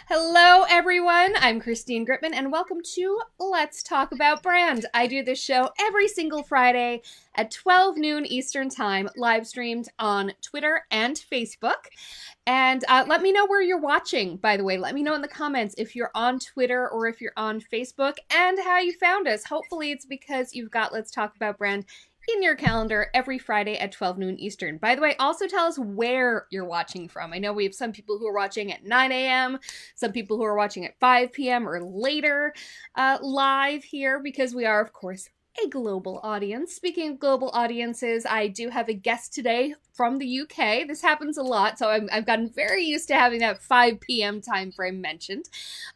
Hello, everyone. I'm Christine Gritmon, and welcome to Let's Talk About Brand. I do this show every single Friday at 12 noon Eastern Time, live streamed on Twitter and Facebook. And let me know where you're watching, by the way. Let me know in the comments if you're on Twitter or if you're on Facebook and how you found us. Hopefully, it's because you've got Let's Talk About Brand in your calendar every Friday at 12 noon Eastern. By the way, also tell us where you're watching from. I know we have some people who are watching at 9 a.m., some people who are watching at 5 p.m. or later live here because we are, of course, a global audience. Speaking of global audiences, I do have a guest today from the UK. This happens a lot, so I've gotten very used to having that 5 p.m. time frame mentioned.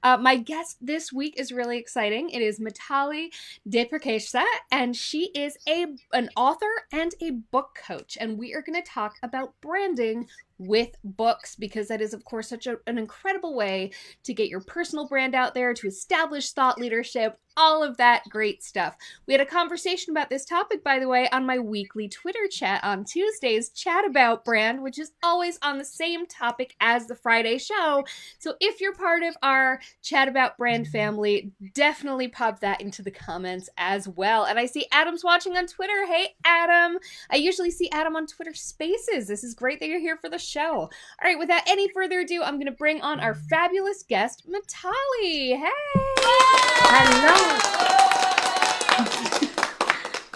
My guest this week is really exciting. It is Mitali Deypurkaystha, and she is an author and a book coach, and we are going to talk about branding with books because that is, of course, such an incredible way to get your personal brand out there, to establish thought leadership, all of that great stuff. We had a conversation about this topic, by the way, on my weekly Twitter chat on Tuesdays, Chat About Brand, which is always on the same topic as the Friday show. So if you're part of our Chat About Brand family, definitely pop that into the comments as well. And I see Adam's watching on Twitter. Hey, Adam. I usually see Adam on Twitter Spaces. This is great that you're here for the show. All right, without any further ado, I'm going to bring on our fabulous guest, Mitali. Hey! Hello.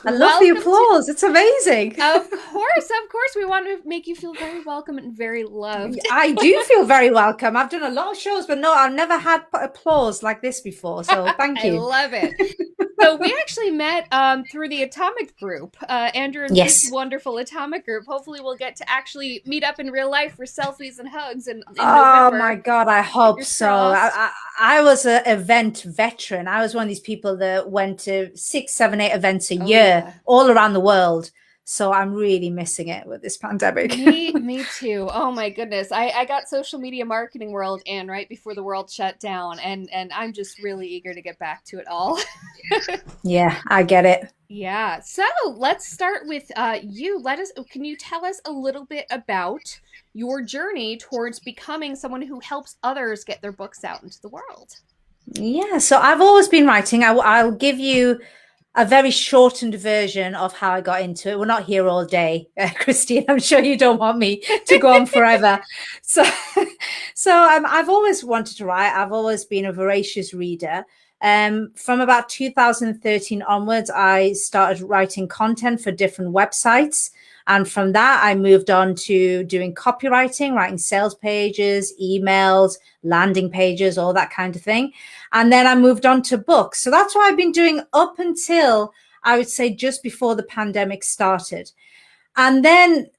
I love the applause. It's amazing. Of course. We want to make you feel very welcome and very loved. I do feel very welcome. I've done a lot of shows, but no, I've never had applause like this before. So thank you. I love it. So we actually met through the Atomic Group, Andrew and Yes. Pete's wonderful Atomic Group. Hopefully we'll get to actually meet up in real life for selfies and hugs in Oh November. my God, I hope so. I was an event veteran. I was one of these people that went to 6, 7, 8 events a year all around the world. So I'm really missing it with this pandemic. Me too. Oh my goodness. I got social media marketing world in right before the world shut down, and I'm just really eager to get back to it all. Yeah, I get it. Yeah. So let's start with you. Can you tell us a little bit about your journey towards becoming someone who helps others get their books out into the world? Yeah, so I've always been writing. I'll give you a very shortened version of how I got into it. We're not here all day, Christine. I'm sure you don't want me to go on forever. So, I've always wanted to write. I've always been a voracious reader. From about 2013 onwards, I started writing content for different websites. And from that, I moved on to doing copywriting, writing sales pages, emails, landing pages, all that kind of thing. And then I moved on to books. So that's what I've been doing up until, I would say, just before the pandemic started. And then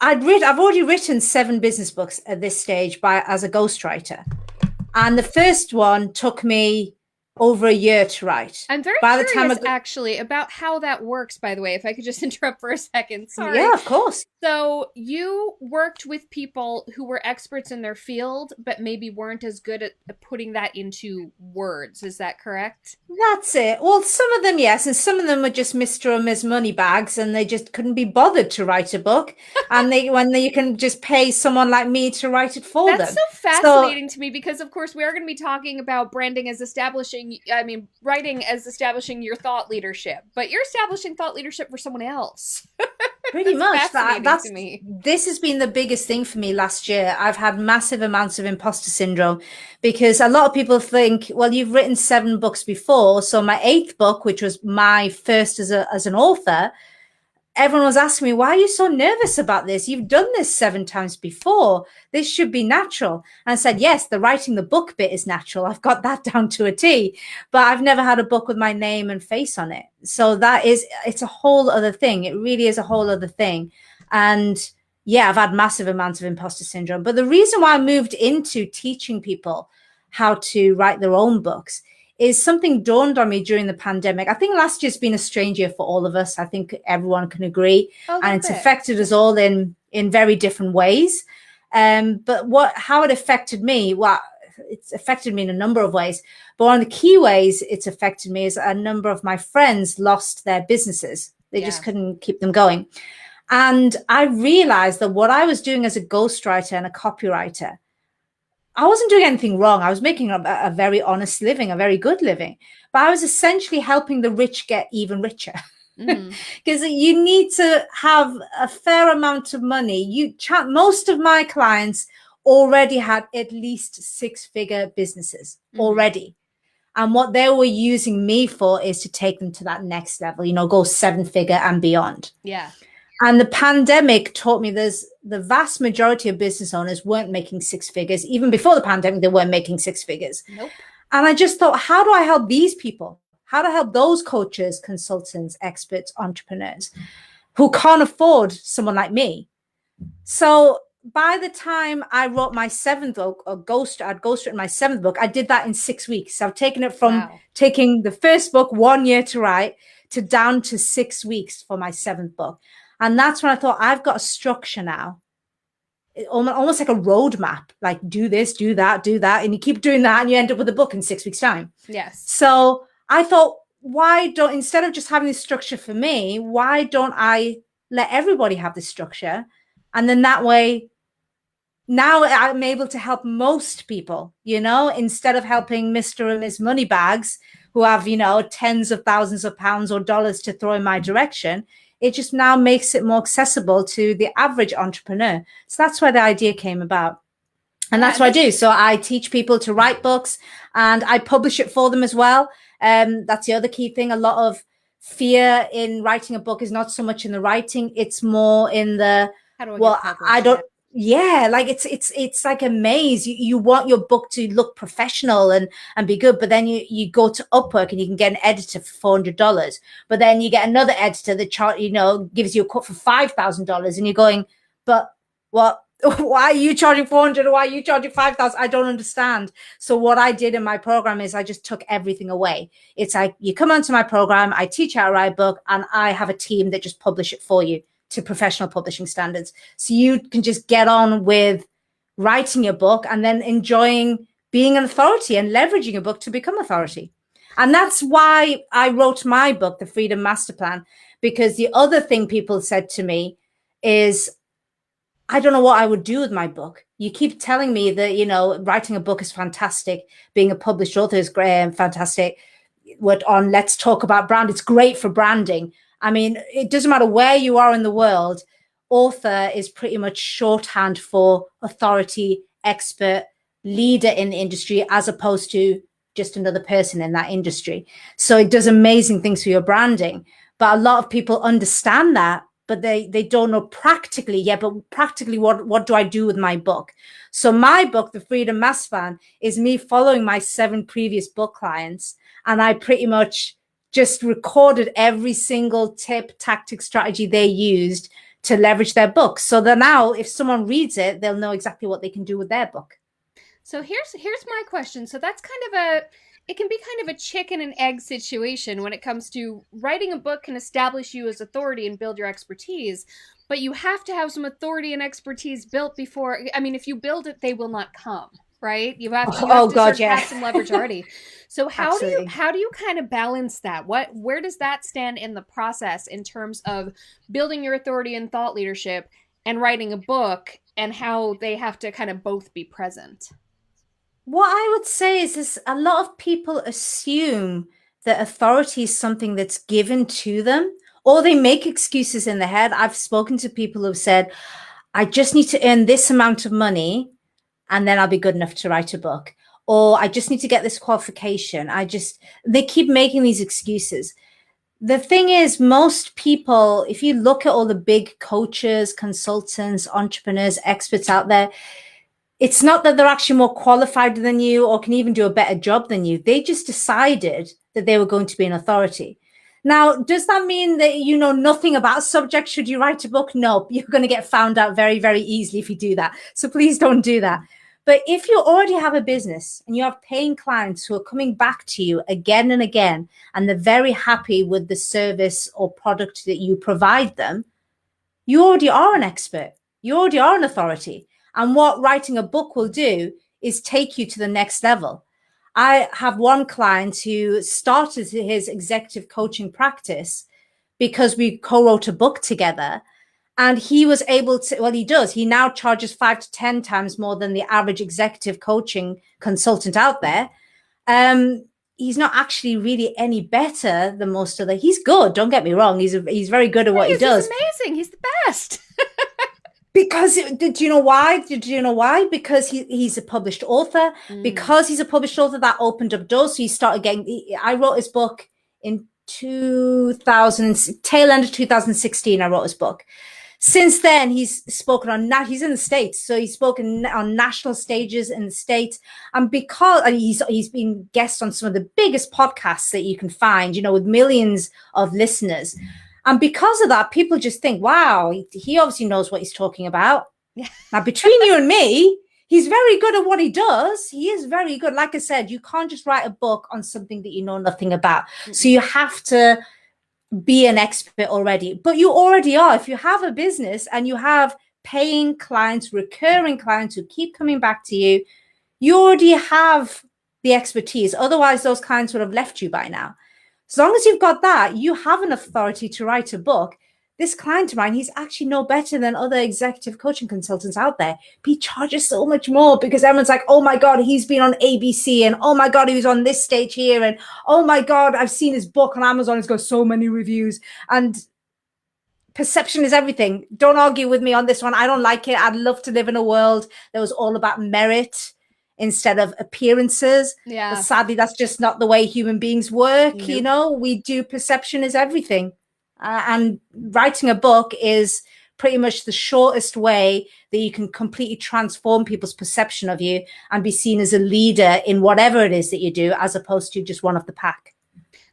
I've already written 7 business books at this stage as a ghostwriter. And the first one took me over a year to write. I'm very curious, actually, about how that works, by the way, if I could just interrupt for a second. Sorry. Yeah, of course. So you worked with people who were experts in their field, but maybe weren't as good at putting that into words. Is that correct? That's it. Well, some of them, yes. And some of them were just Mr. and Ms. Moneybags, and they just couldn't be bothered to write a book. And you can just pay someone like me to write it for them. That's so fascinating to me because, of course, we are going to be talking about writing as establishing your thought leadership. But you're establishing thought leadership for someone else. Pretty much. This has been the biggest thing for me last year. I've had massive amounts of imposter syndrome because a lot of people think, well, you've written 7 books before. So my 8th book, which was my first as an author, everyone was asking me, why are you so nervous about this? You've done this 7 times before. This should be natural. And I said, yes, the writing the book bit is natural. I've got that down to a T, but I've never had a book with my name and face on it. So it's a whole other thing. It really is a whole other thing. And yeah, I've had massive amounts of imposter syndrome. But the reason why I moved into teaching people how to write their own books is something dawned on me during the pandemic. I think last year's been a strange year for all of us. I think everyone can agree. And it's affected us all in very different ways. But how it affected me, well, it's affected me in a number of ways. But one of the key ways it's affected me is a number of my friends lost their businesses. They just couldn't keep them going. And I realized that what I was doing as a ghostwriter and a copywriter I wasn't doing anything wrong. I was making a very honest living, a very good living, but I was essentially helping the rich get even richer. Because you need to have a fair amount of money. Most of my clients already had at least 6-figure businesses already. And what they were using me for is to take them to that next level, go 7-figure and beyond. Yeah. And the pandemic taught me the vast majority of business owners weren't making 6 figures. Even before the pandemic, they weren't making 6 figures. Nope. And I just thought, how do I help these people? How to help those coaches, consultants, experts, entrepreneurs who can't afford someone like me? So by the time I wrote my 7th book, I'd ghostwritten my 7th book, I did that in 6 weeks. So I've taken it from taking the first book 1 year to write to down to 6 weeks for my 7th book. And that's when I thought, I've got a structure now, almost like a roadmap, like do this, do that, and you keep doing that and you end up with a book in 6 weeks' time. Yes. So I thought, instead of just having this structure for me, why don't I let everybody have this structure? And then that way, now I'm able to help most people, instead of helping Mr. and Ms. Moneybags who have, tens of thousands of pounds or dollars to throw in my direction. It just now makes it more accessible to the average entrepreneur. So that's where the idea came about. And that's what I do. So I teach people to write books and I publish it for them as well. That's the other key thing. A lot of fear in writing a book is not so much in the writing. It's more in the, like it's like a maze. You want your book to look professional and be good, but then you go to Upwork and you can get an editor for $400, but then you get another editor that gives you a cut for $5,000, and you're going, but what? Why are you charging 400? Why are you charging 5,000? I don't understand. So what I did in my program is I just took everything away. It's like, you come onto my program, I teach how to write a book, and I have a team that just publish it for you to professional publishing standards. So you can just get on with writing your book and then enjoying being an authority and leveraging a book to become authority. And that's why I wrote my book, The Freedom Master Plan, because the other thing people said to me is, I don't know what I would do with my book. You keep telling me that, writing a book is fantastic. Being a published author is great and fantastic. On Let's Talk About Brand, it's great for branding. I mean, it doesn't matter where you are in the world. Author is pretty much shorthand for authority, expert, leader in the industry, as opposed to just another person in that industry. So it does amazing things for your branding. But a lot of people understand that, but they don't know practically. But practically, what do I do with my book? So my book, The Freedom Master Plan, is me following my 7 previous book clients. And I pretty much just recorded every single tip, tactic, strategy they used to leverage their book. So that now if someone reads it, they'll know exactly what they can do with their book. So here's my question. So that's it can be kind of a chicken and egg situation when it comes to writing a book can establish you as authority and build your expertise, but you have to have some authority and expertise built before. I mean, if you build it, they will not come, right? You have to have some leverage already. So how do you kind of balance that? Where does that stand in the process in terms of building your authority and thought leadership and writing a book, and how they have to kind of both be present? What I would say is a lot of people assume that authority is something that's given to them, or they make excuses in their head. I've spoken to people who've said, I just need to earn this amount of money and then I'll be good enough to write a book. Or I just need to get this qualification. They keep making these excuses. The thing is, most people, if you look at all the big coaches, consultants, entrepreneurs, experts out there, it's not that they're actually more qualified than you or can even do a better job than you. They just decided that they were going to be an authority. Now, does that mean that you know nothing about a subject should you write a book? No, you're going to get found out very, very easily if you do that. So please don't do that. But if you already have a business and you have paying clients who are coming back to you again and again, and they're very happy with the service or product that you provide them, you already are an expert. You already are an authority. And what writing a book will do is take you to the next level. I have one client who started his executive coaching practice because we co-wrote a book together. And he was able to, well, he does. He now charges 5 to 10 times more than the average executive coaching consultant out there. He's not actually really any better than most of the, he's good. Don't get me wrong. He's very good at what he does. He's amazing. He's the best. Because did you know why? Because he's a published author. Because he's a published author, that opened up doors. So he started getting. I wrote his book in 2000, tail end of 2016. I wrote his book. Since then, he's spoken on. He's in the States, so he's spoken on national stages in the States. And because he's been guest on some of the biggest podcasts that you can find, with millions of listeners. And because of that, people just think, wow, he obviously knows what he's talking about. Yeah. Now, between you and me, he's very good at what he does. He is very good. Like I said, you can't just write a book on something that you know nothing about. Mm-hmm. So you have to be an expert already. But you already are. If you have a business and you have paying clients, recurring clients who keep coming back to you, you already have the expertise. Otherwise, those clients would have left you by now. As long as you've got that, you have an authority to write a book. This client of mine, he's actually no better than other executive coaching consultants out there. But he charges so much more because everyone's like, oh my God, he's been on ABC, and oh my God, he was on this stage here, and oh my God, I've seen his book on Amazon. It's got so many reviews. And perception is everything. Don't argue with me on this one. I don't like it. I'd love to live in a world that was all about merit instead of appearances. Yeah. But sadly, that's just not the way human beings work. Nope. We do, perception is everything. And writing a book is pretty much the shortest way that you can completely transform people's perception of you and be seen as a leader in whatever it is that you do, as opposed to just one of the pack.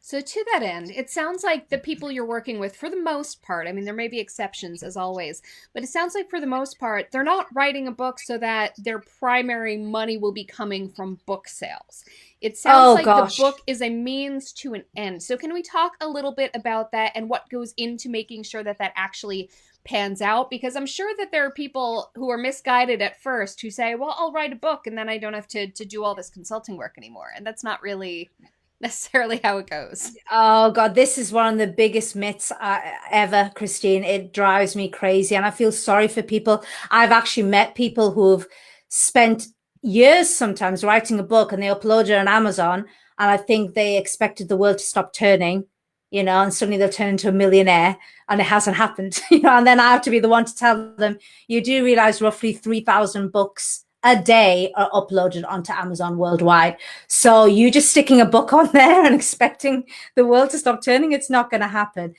So to that end, it sounds like the people you're working with, for the most part, I mean, there may be exceptions as always, but it sounds like for the most part, they're not writing a book so that their primary money will be coming from book sales. It sounds the book is a means to an end. So can we talk a little bit about that and what goes into making sure that that actually pans out? Because I'm sure that there are people who are misguided at first who say, well, I'll write a book and then I don't have to do all this consulting work anymore. And that's not really necessarily how it goes. Oh God, this is one of the biggest myths ever, Christine. It drives me crazy and I feel sorry for people. I've actually met people who've spent years sometimes writing a book and they upload it on Amazon, and I think they expected the world to stop turning, and suddenly they'll turn into a millionaire, and it hasn't happened, and then I have to be the one to tell them, you do realize roughly 3,000 books a day are uploaded onto Amazon worldwide. So you just sticking a book on there and expecting the world to stop turning, it's not going to happen.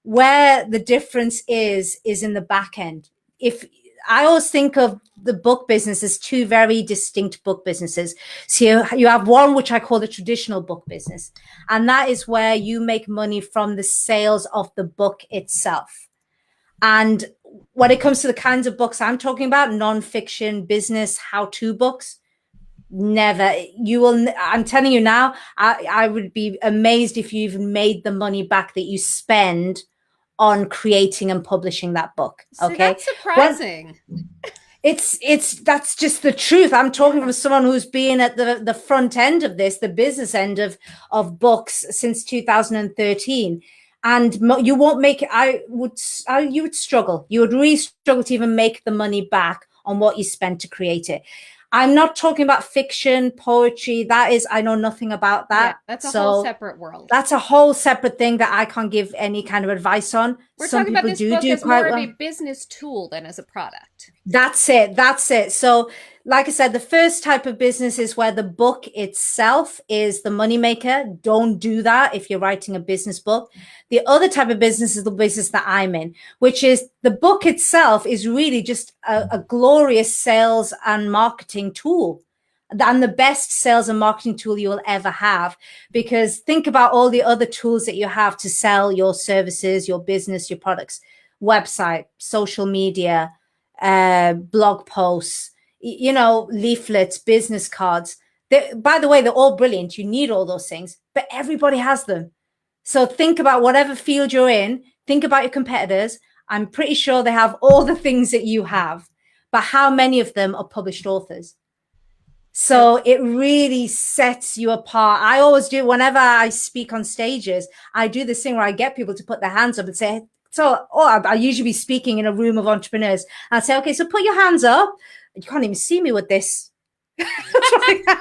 Where the difference is in the back end. If I always think of the book business as two very distinct book businesses. So you have one, which I call the traditional book business. And that is where you make money from the sales of the book itself. And when it comes to the kinds of books I'm talking about, nonfiction, business, how-to books, never. You will. I'm telling you now, I would be amazed if you even made the money back that you spend on creating and publishing that book. Okay, that's surprising. That's just the truth. I'm talking from someone who's been at the front end of this, the business end of books since 2013. And you won't make it. You would struggle. You would really struggle to even make the money back on what you spent to create it. I'm not talking about fiction, poetry. I know nothing about that. Yeah, that's a whole separate world. That's a whole separate thing that I can't give any kind of advice on. We're talking about this book as more of a business tool than as a product. That's it. So, like I said, the first type of business is where the book itself is the moneymaker. Don't do that if you're writing a business book. The other type of business is the business that I'm in, which is the book itself is really just a glorious sales and marketing tool. And the best sales and marketing tool you will ever have. Because think about all the other tools that you have to sell your services, your business, your products, website, social media, blog posts, leaflets, business cards. By the way, they're all brilliant. You need all those things, but everybody has them. So think about whatever field you're in. Think about your competitors. I'm pretty sure they have all the things that you have, but how many of them are published authors? So it really sets you apart. I always do, whenever I speak on stages, I do this thing where I get people to put their hands up and say, So, I usually be speaking in a room of entrepreneurs. And I'd say, okay, so put your hands up. You can't even see me with this. There you go.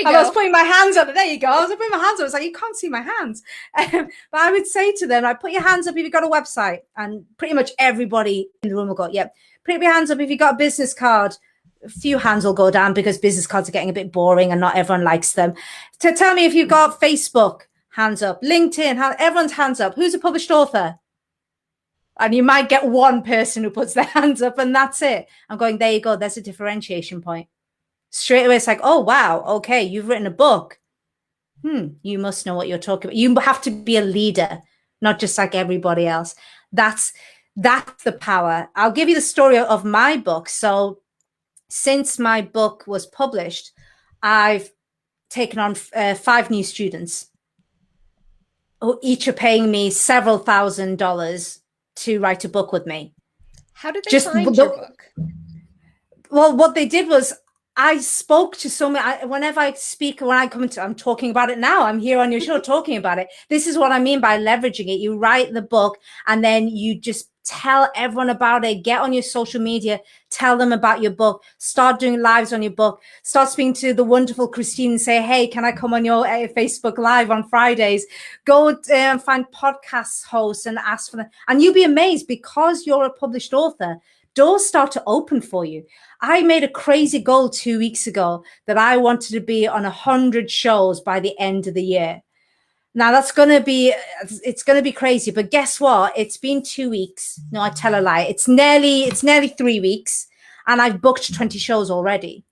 I was putting my hands up. There you go. I was putting my hands up. I was like, you can't see my hands. But I would say to them, like, put your hands up if you've got a website. And pretty much everybody in the room will go, yep. Put your hands up if you've got a business card. A few hands will go down because business cards are getting a bit boring and not everyone likes them. To tell me if you've got Facebook, hands up. LinkedIn, everyone's hands up. Who's a published author? And you might get one person who puts their hands up and that's it. I'm going, there you go. There's a differentiation point. Straight away, it's like, oh, wow. Okay, you've written a book. You must know what you're talking about. You have to be a leader, not just like everybody else. That's the power. I'll give you the story of my book. So since my book was published, I've taken on 5 new students who each are paying me several $1,000s to write a book with me. How did they find your book? Well, what they did was I spoke to so many. Whenever I speak, when I come into, I'm talking about it now. I'm here on your show talking about it. This is what I mean by leveraging it. You write the book and then you just tell everyone about it. Get on your social media, tell them about your book, start doing lives on your book, start speaking to the wonderful Christine and say, hey, can I come on your Facebook Live on Fridays? Go and find podcast hosts and ask for them. And you'll be amazed because you're a published author. Doors start to open for you. I made a crazy goal 2 weeks ago that I wanted to be on 100 shows by the end of the year. Now it's going to be crazy, but guess what? It's been 2 weeks. No, I tell a lie. It's nearly 3 weeks and I've booked 20 shows already.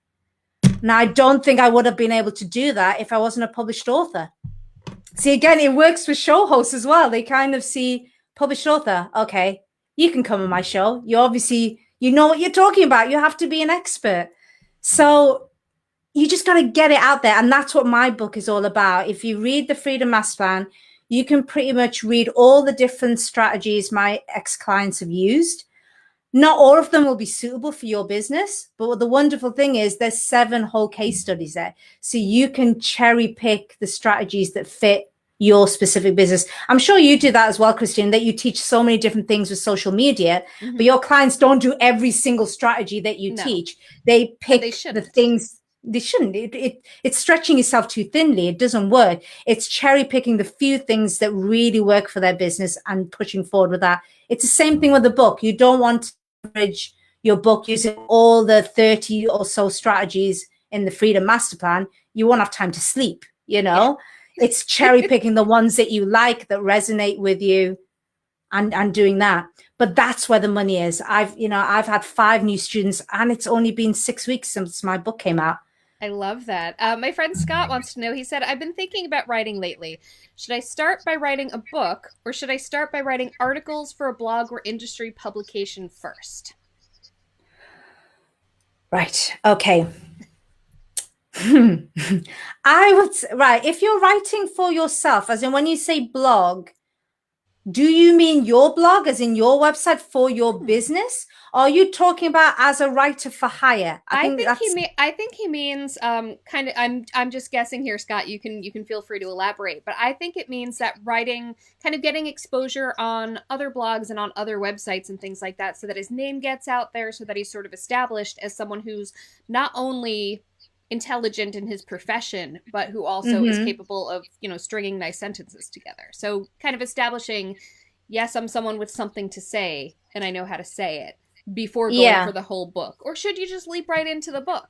Now I don't think I would have been able to do that if I wasn't a published author. See, again, it works for show hosts as well. They kind of see published author. Okay, you can come on my show. You know what you're talking about. You have to be an expert. So you just got to get it out there. And that's what my book is all about. If you read the Freedom Master Plan, you can pretty much read all the different strategies my ex-clients have used. Not all of them will be suitable for your business. But what the wonderful thing is there's 7 whole case studies there. So you can cherry pick the strategies that fit your specific business. I'm sure you do that as well, Christine, that you teach so many different things with social media, but your clients don't do every single strategy that you teach. They pick the things. They shouldn't. It's stretching yourself too thinly. It doesn't work. It's cherry picking the few things that really work for their business and pushing forward with that. It's the same thing with the book. You don't want to average your book using all the 30 or so strategies in the Freedom Master Plan. You won't have time to sleep, you know? Yeah. It's cherry picking the ones that you like, that resonate with you, and doing that. But that's where the money is. I've had 5 new students and it's only been 6 weeks since my book came out. I love that. My friend Scott wants to know, he said, I've been thinking about writing lately. Should I start by writing a book or should I start by writing articles for a blog or industry publication first? Right. Okay. If you're writing for yourself, as in when you say blog, do you mean your blog, as in your website for your business? Or are you talking about as a writer for hire? I think he means kind of. I'm just guessing here, Scott. You can feel free to elaborate, but I think it means that writing, kind of getting exposure on other blogs and on other websites and things like that, so that his name gets out there, so that he's sort of established as someone who's not only intelligent in his profession, but who also is capable of, stringing nice sentences together. So kind of establishing, yes, I'm someone with something to say and I know how to say it before going for the whole book. Or should you just leap right into the book?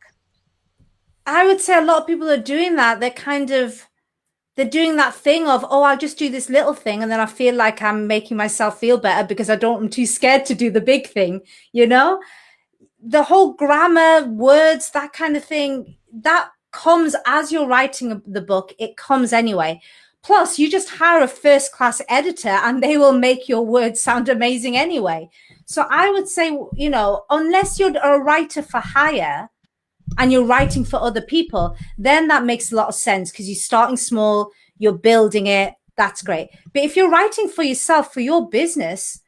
I would say a lot of people are doing that. They're doing that thing of, I'll just do this little thing and then I feel like I'm making myself feel better because I'm too scared to do the big thing, The whole grammar, words, that kind of thing, that comes as you're writing the book. It comes anyway. Plus, you just hire a first-class editor and they will make your words sound amazing anyway. So I would say, unless you're a writer for hire and you're writing for other people, then that makes a lot of sense because you're starting small, you're building it. That's great. But if you're writing for yourself, for your business,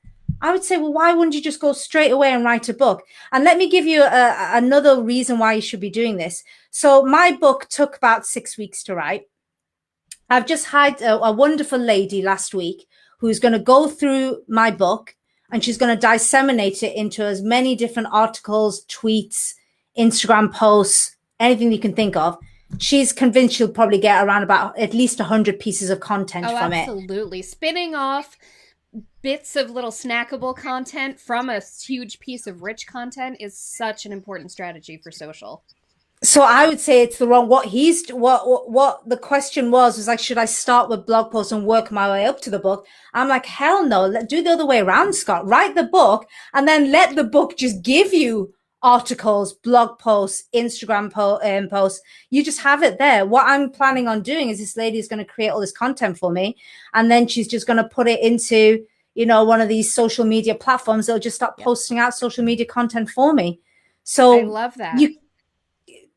I would say, well, why wouldn't you just go straight away and write a book? And let me give you another reason why you should be doing this. So my book took about 6 weeks to write. I've just had a wonderful lady last week who's going to go through my book and she's going to disseminate it into as many different articles, tweets, Instagram posts, anything you can think of. She's convinced she'll probably get around about at least 100 pieces of content from it. Absolutely. Spinning off bits of little snackable content from a huge piece of rich content is such an important strategy for social. So I would say it's the wrong. What the question was like, should I start with blog posts and work my way up to the book? I'm like, hell no. Do the other way around, Scott. Write the book and then let the book just give you articles, blog posts, Instagram posts. You just have it there. What I'm planning on doing is this lady is going to create all this content for me, and then she's just going to put it into, you know, one of these social media platforms. They'll just start posting out social media content for me. So I love that.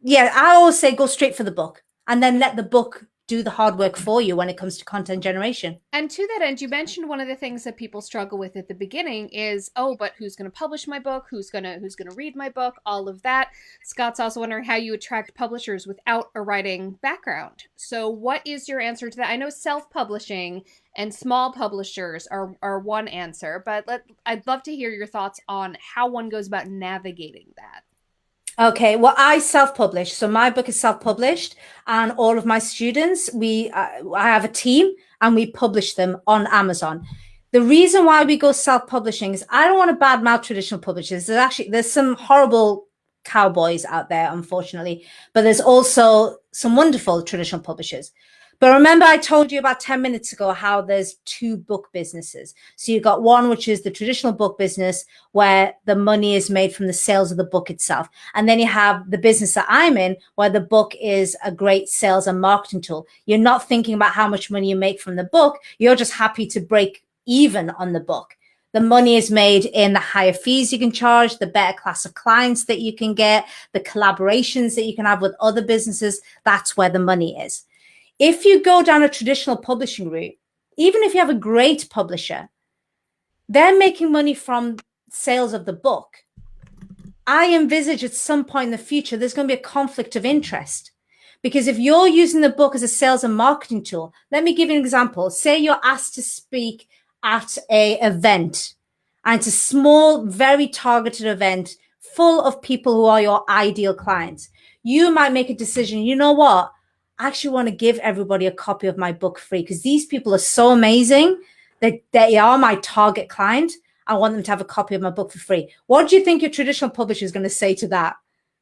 I always say go straight for the book and then let the book do the hard work for you when it comes to content generation. And to that end, you mentioned one of the things that people struggle with at the beginning is, oh, but who's going to publish my book? Who's going to read my book? All of that. Scott's also wondering how you attract publishers without a writing background. So what is your answer to that? I know self-publishing and small publishers are one answer, but I'd love to hear your thoughts on how one goes about navigating that. Okay, well, I self-publish. So my book is self-published, and all of my students, I have a team and we publish them on Amazon. The reason why we go self-publishing is I don't want to badmouth traditional publishers. There's some horrible cowboys out there, unfortunately, but there's also some wonderful traditional publishers. But remember, I told you about 10 minutes ago how there's two book businesses. So you've got one, which is the traditional book business, where the money is made from the sales of the book itself. And then you have the business that I'm in, where the book is a great sales and marketing tool. You're not thinking about how much money you make from the book. You're just happy to break even on the book. The money is made in the higher fees you can charge, the better class of clients that you can get, the collaborations that you can have with other businesses. That's where the money is. If you go down a traditional publishing route, even if you have a great publisher, they're making money from sales of the book. I envisage at some point in the future, there's going to be a conflict of interest. Because if you're using the book as a sales and marketing tool, let me give you an example. Say you're asked to speak at an event, and it's a small, very targeted event full of people who are your ideal clients. You might make a decision, you know what? I actually want to give everybody a copy of my book free because these people are so amazing that they are my target client. I want them to have a copy of my book for free. What do you think your traditional publisher is going to say to that?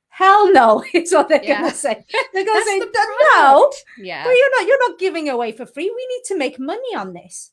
Hell no, it's what they're going to say. They're going to say, no, well, you're not giving away for free. We need to make money on this.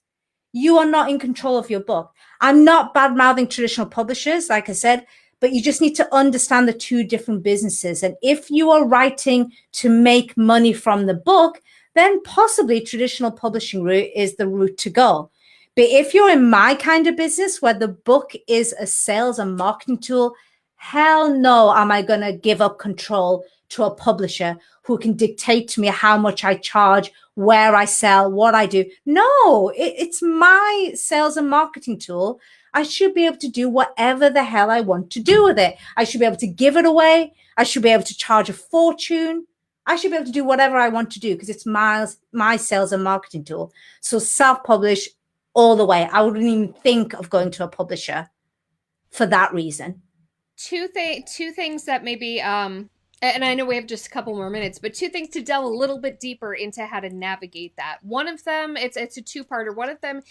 You are not in control of your book. I'm not bad-mouthing traditional publishers, like I said, but you just need to understand the two different businesses. And if you are writing to make money from the book, then possibly traditional publishing route is the route to go. But if you're in my kind of business where the book is a sales and marketing tool, hell no, am I going to give up control to a publisher who can dictate to me how much I charge, where I sell, what I do. No, it's my sales and marketing tool. I should be able to do whatever the hell I want to do with it. I should be able to give it away. I should be able to charge a fortune. I should be able to do whatever I want to do because it's my sales and marketing tool. So self-publish all the way. I wouldn't even think of going to a publisher for that reason. Two things that maybe, and I know we have just a couple more minutes, but two things to delve a little bit deeper into how to navigate that. One of them, it's a two-parter. One of them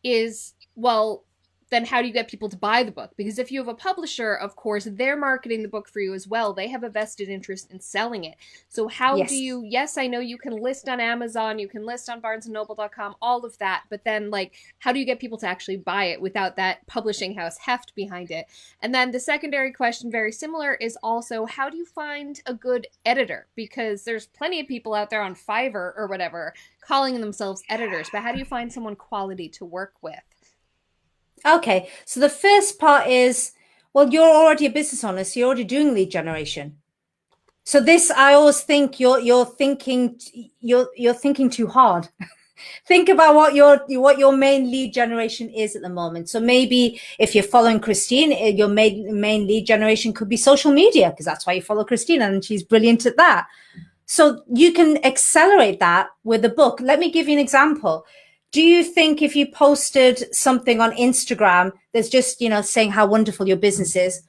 is, well, then how do you get people to buy the book? Because if you have a publisher, of course, they're marketing the book for you as well. They have a vested interest in selling it. So how do you, yes, I know you can list on Amazon, you can list on barnesandnoble.com, all of that. But then, like, how do you get people to actually buy it without that publishing house heft behind it? And then the secondary question, very similar, is also how do you find a good editor? Because there's plenty of people out there on Fiverr or whatever calling themselves editors. But how do you find someone quality to work with? Okay, so the first part is, well, you're already a business owner, so you're already doing lead generation. So this, I always think you're thinking too hard. Think about what your main lead generation is at the moment. So maybe if you're following Christine, your main lead generation could be social media because that's why you follow Christine and she's brilliant at that. So you can accelerate that with a book. Let me give you an example. Do you think if you posted something on Instagram that's just, saying how wonderful your business is,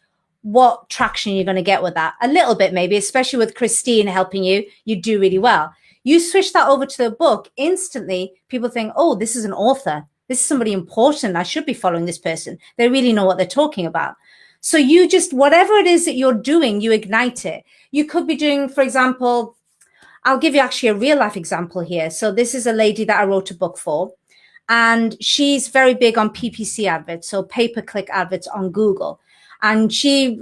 what traction you're going to get with that? A little bit, maybe, especially with Christine helping you, you do really well. You switch that over to the book, instantly people think, oh, this is an author. This is somebody important. I should be following this person. They really know what they're talking about. So you just, whatever it is that you're doing, you ignite it. You could be doing, for example, I'll give you actually a real life example here. So this is a lady that I wrote a book for, and she's very big on PPC adverts, so pay-per-click adverts on Google. And she's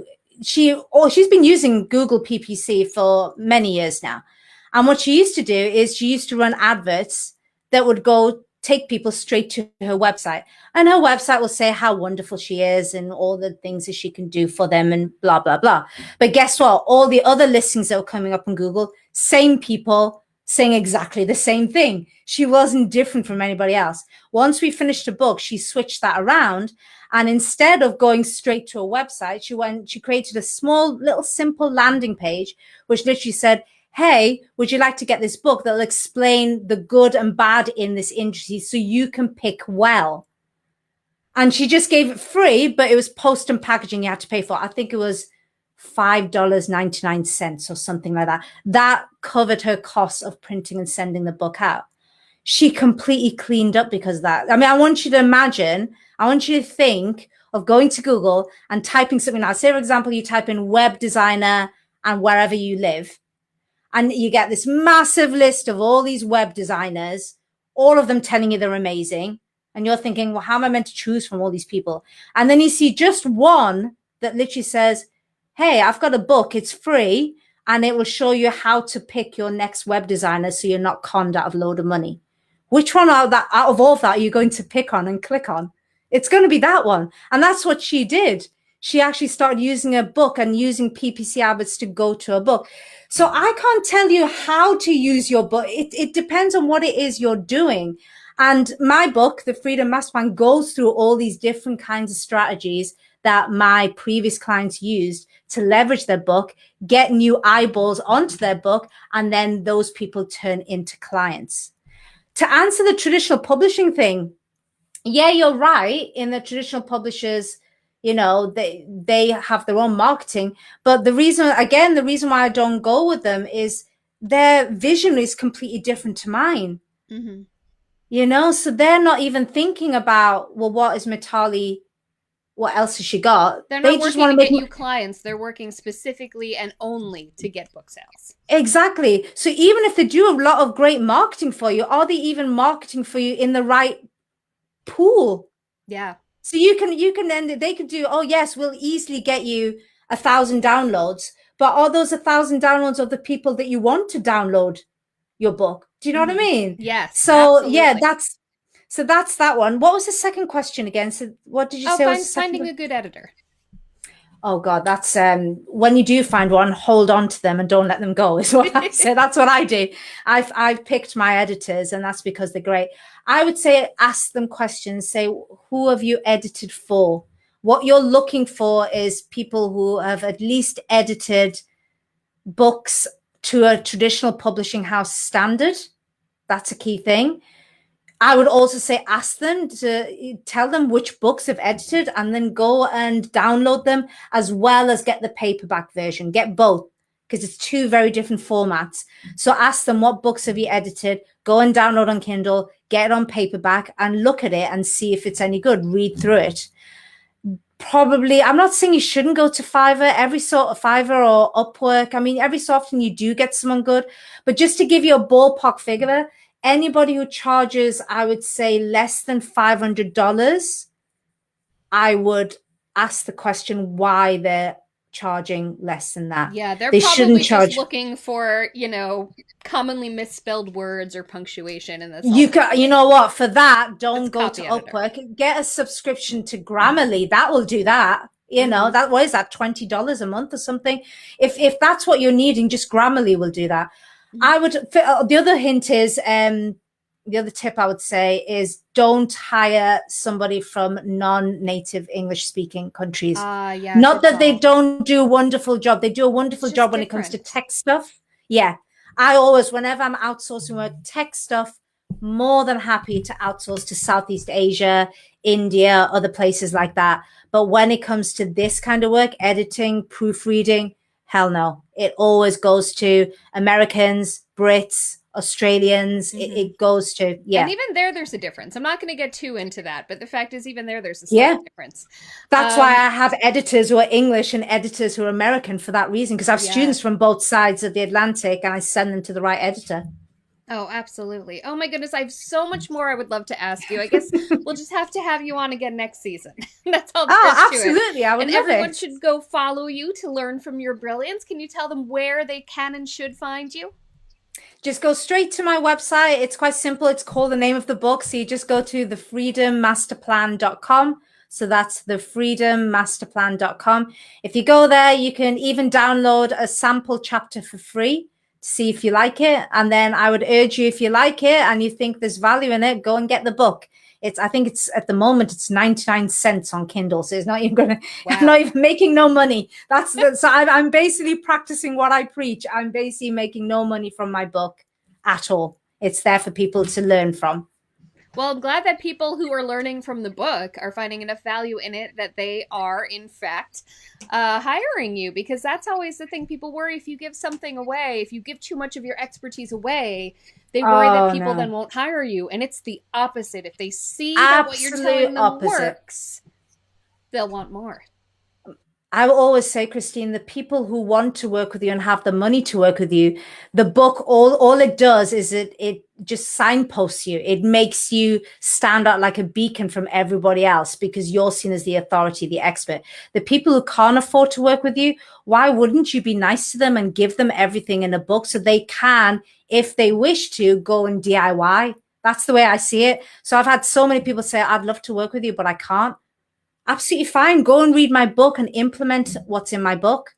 been using Google PPC for many years now. And what she used to do is she used to run adverts that would go take people straight to her website. And her website will say how wonderful she is and all the things that she can do for them and blah, blah, blah. But guess what? All the other listings that were coming up on Google, same people saying exactly the same thing. She wasn't different from anybody else. Once we finished the book, she switched that around. And instead of going straight to a website, she created a small, little, simple landing page, which literally said, hey, would you like to get this book that'll explain the good and bad in this industry so you can pick well? And she just gave it free, but it was post and packaging you had to pay for. I think it was $5.99 or something like that. That covered her costs of printing and sending the book out. She completely cleaned up because of that. I mean, I want you to think of going to Google and typing something out. Say, for example, you type in web designer and wherever you live, and you get this massive list of all these web designers, all of them telling you they're amazing. And you're thinking, well, how am I meant to choose from all these people? And then you see just one that literally says, hey, I've got a book, it's free, and it will show you how to pick your next web designer so you're not conned out of a load of money. Which one out of all of that are you going to pick on and click on? It's going to be that one. And that's what she did. She actually started using a book and using PPC adverts to go to a book. So I can't tell you how to use your book. It depends on what it is you're doing. And my book, The Freedom Mastermind, goes through all these different kinds of strategies that my previous clients used to leverage their book, get new eyeballs onto their book, and then those people turn into clients. To answer the traditional publishing thing, yeah, you're right. In the traditional publishers, they have their own marketing. But the reason why I don't go with them is their vision is completely different to mine. Mm-hmm. So they're not even thinking about, well, what is Mitali? What else has she got? They're not working to get you clients. They're working specifically and only to get book sales. Exactly. So even if they do a lot of great marketing for you, are they even marketing for you in the right pool? Yeah. So you can then they could do, oh yes, we'll easily get you 1,000 downloads, but are those 1,000 downloads of the people that you want to download your book? Do you know what I mean? Yes. So absolutely. Yeah, that's that one. What was the second question again? So what did you say? Finding a good editor. Oh God, that's when you do find one, hold on to them and don't let them go, is what I say. That's what I do. I've picked my editors, and that's because they're great. I would say ask them questions. Say, who have you edited for? What you're looking for is people who have at least edited books to a traditional publishing house standard. That's a key thing. I would also say ask them to tell them which books they've edited, and then go and download them, as well as get the paperback version. Get both, because it's two very different formats. So ask them, what books have you edited? Go and download on Kindle, get it on paperback, and look at it and see if it's any good. Read through it. Probably, I'm not saying you shouldn't go to Fiverr, Fiverr or Upwork. I mean, every so often you do get someone good, but just to give you a ballpark figure, anybody who charges, I would say, less than $500, I would ask the question why they're charging less than that. Yeah, they probably just looking for, commonly misspelled words or punctuation, and that's you know what? For that, don't go to Upwork. Get a subscription to Grammarly. That will do that. What is that, $20 a month or something? If that's what you're needing, just Grammarly will do that. I would. The other hint is, the other tip I would say is, don't hire somebody from non-native English-speaking countries. Yeah, not that they don't do a wonderful job. They do a wonderful job when it comes to tech stuff. Yeah, I always, whenever I'm outsourcing work, tech stuff, more than happy to outsource to Southeast Asia, India, other places like that. But when it comes to this kind of work, editing, proofreading, hell no. It always goes to Americans, Brits, Australians. It goes to, yeah. And even there's a difference. I'm not going to get too into that, but the fact is, even there's a slight difference. That's why I have editors who are English and editors who are American for that reason, because I have students from both sides of the Atlantic and I send them to the right editor. Oh, absolutely. Oh my goodness, I have so much more I would love to ask you. I guess we'll just have to have you on again next season. That's all. Oh, absolutely. I would love it. And everyone should go follow you to learn from your brilliance. Can you tell them where they can and should find you? Just go straight to my website. It's quite simple. It's called the name of the book. So you just go to thefreedommasterplan.com. So that's thefreedommasterplan.com. If you go there, you can even download a sample chapter for free to see if you like it. And then I would urge you, if you like it and you think there's value in it, go and get the book. I think it's at the moment it's 99 cents on Kindle, so it's not even gonna. Wow. I'm not even making no money. So I'm basically practicing what I preach. I'm basically making no money from my book at all. It's there for people to learn from. Well, I'm glad that people who are learning from the book are finding enough value in it that they are, in fact, hiring you, because that's always the thing. People worry if you give something away, if you give too much of your expertise away, they worry that people then won't hire you. And it's the opposite. If they see that what you're telling them works, they'll want more. I will always say, Christine, the people who want to work with you and have the money to work with you, the book, all it does is it just signposts you. It makes you stand out like a beacon from everybody else because you're seen as the authority, the expert. The people who can't afford to work with you, why wouldn't you be nice to them and give them everything in a book so they can, if they wish to, go and DIY? That's the way I see it. So I've had so many people say, I'd love to work with you, but I can't. Absolutely fine. Go and read my book and implement what's in my book.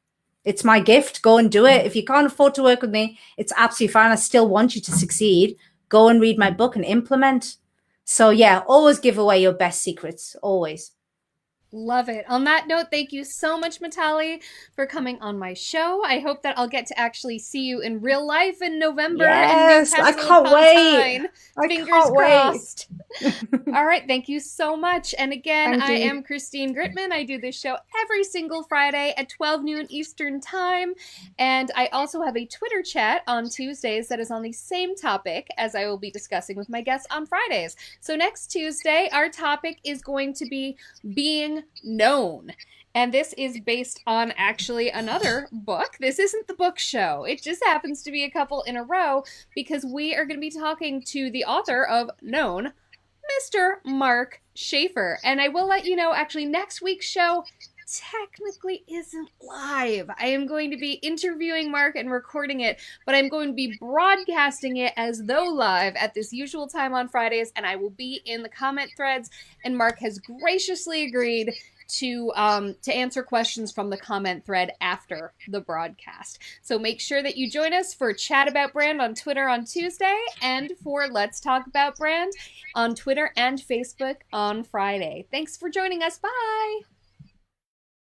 It's my gift. Go and do it. If you can't afford to work with me, it's absolutely fine. I still want you to succeed. Go and read my book and implement. So yeah, always give away your best secrets. Always. Love it. On that note, thank you so much, Mitali, for coming on my show. I hope that I'll get to actually see you in real life in November. Yes, I can't wait. Fingers crossed. All right, thank you so much. And again, I am Christine Gritmon. I do this show every single Friday at 12 noon Eastern Time. And I also have a Twitter chat on Tuesdays that is on the same topic as I will be discussing with my guests on Fridays. So next Tuesday, our topic is going to be being known. And this is based on actually another book. This isn't the book show. It just happens to be a couple in a row because we are going to be talking to the author of Known, Mr. Mark Schaefer. And I will let you know, actually, next week's show technically isn't live. I am going to be interviewing Mark and recording it, but I'm going to be broadcasting it as though live at this usual time on Fridays, and I will be in the comment threads, and Mark has graciously agreed to answer questions from the comment thread after the broadcast. So make sure that you join us for Chat About Brand on Twitter on Tuesday and for Let's Talk About Brand on Twitter and Facebook on Friday. Thanks for joining us. Bye!